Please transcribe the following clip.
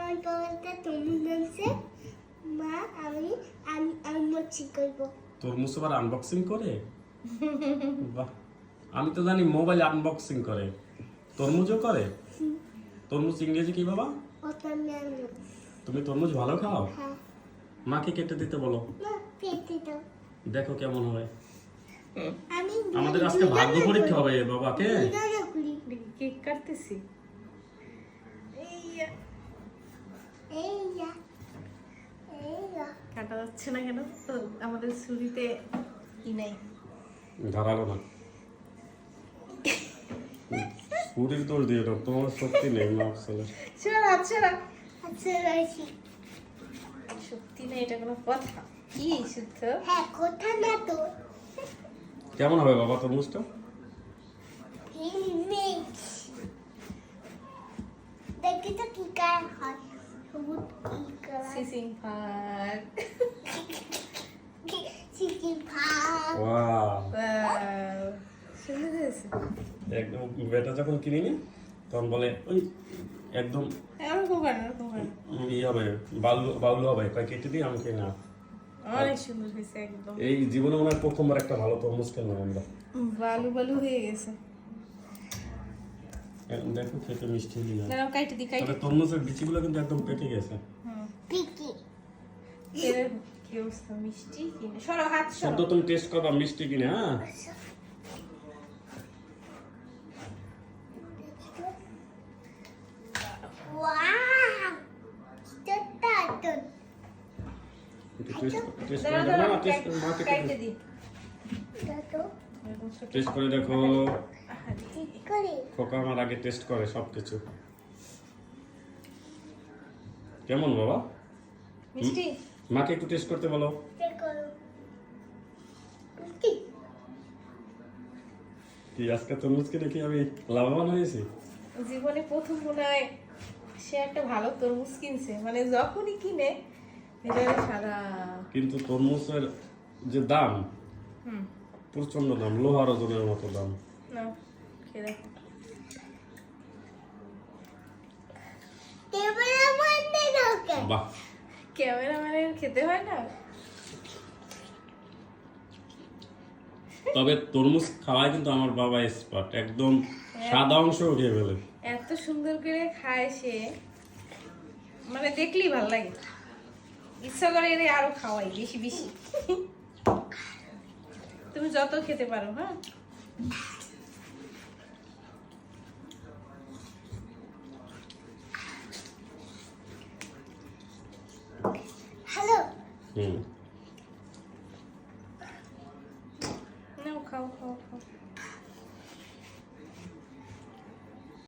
আমার বাবাটা তরমুজ আনছে মা আমি আনবক্সিং করব তরমুজ আবার আনবক্সিং করে বাহ আমি তো জানি মোবাইল আনবক্সিং করে তরমুজও করে তরমুজ ইংরেজি কি বাবা ওয়াটারমেলন তুমি তরমুজ ভালো খাও হ্যাঁ মাকে কেটে দিতে বলো না পেটে দাও দেখো কেমন হয় আমি আমাদের আজকে ভাগ্য পরীক্ষা হবে বাবাকে দুইটা খুলি কেক কাটতেছি এই যা কাটা যাচ্ছে না কেন তো আমাদের ছুরিতে ই নাই ধারালো না পুরীর দোষ দিয়ে দাও তোমার শক্তি নেই মা আসলে ছেড়া ছেড়া আচ্ছা রাইছি সত্যি না এটা কোনো কথা কি শুদ্ধ হ্যাঁ কথা না তো কেমন হবে বাবা তরমুজটা ইমেজ দেখি তো কি কার হয় সবুজ কি কালার সিসিং পার্ক চিকি ভাগ ওয়াও সুন্দর হয়েছে একদম বেটা যখন কিনিনি তখন বলে ওই একদম এরকম করে না এরকম করে না। ই হবে বাউল হবে কয় কেটে দিই আমাকে না অনেক সুন্দর হয়েছে একদম এই জীবনে মনে হয় প্রথমবার একটা ভালো তরমুজ খেলাম আমরা বালু বালু হয়ে গেছে এখন দেখো খেতে মিষ্টি হয়ে যায় দাঁড়াও কাইটে দি কাইটে তবে তরমুজের বিচিগুলো কিন্তু একদম পেকে গেছে পিকি এর কি অবস্থা মিষ্টি কিনে সরো হাত সব সরো তো তুমি টেস্ট করবা মিষ্টি কিনে হ্যাঁ ওয়াও এটা তো একটু টেস্ট করে দাঁড়াও দেখো না দাঁড়াও টেস্ট করে মাকে কাইটে দি এটা তো এরকম ছোট টেস্ট করে দেখো ঠিক করে খোকা আমার আগে টেস্ট করে সবকিছু কেমন বাবা মিষ্টি মাকে একটু টেস্ট করতে বলো দেখো কি কি আজকে তরমুজ কিনে কি আমি লাভবান হয়েছি জীবনে প্রথম মনে হয় সে একটা ভালো তরমুজ কিনছে মানে যখনই কিনে ভিতরে সারা কিন্তু তরমুজের যে দাম হুম প্রচন্ড দাম লোহার ওজনের মতো দাম না খেয়ে দেখো ক্যামেরা বন্ধ দাও কেন বাহ ক্যামেরাম্যানের খেতে হয় না তবে তরমুজ খাওয়ায় কিন্তু আমার বাবা এক্সপার্ট একদম সাদা অংশ উঠিয়ে ফেলে এত সুন্দর করে খায় সে মানে দেখলেই ভালো লাগে ইচ্ছা করে এনে আরো খাওয়াই বেশি বেশি তুমি যত খেতে পারো হ্যাঁ হ্যালো হুম নাও খাও খাও খাও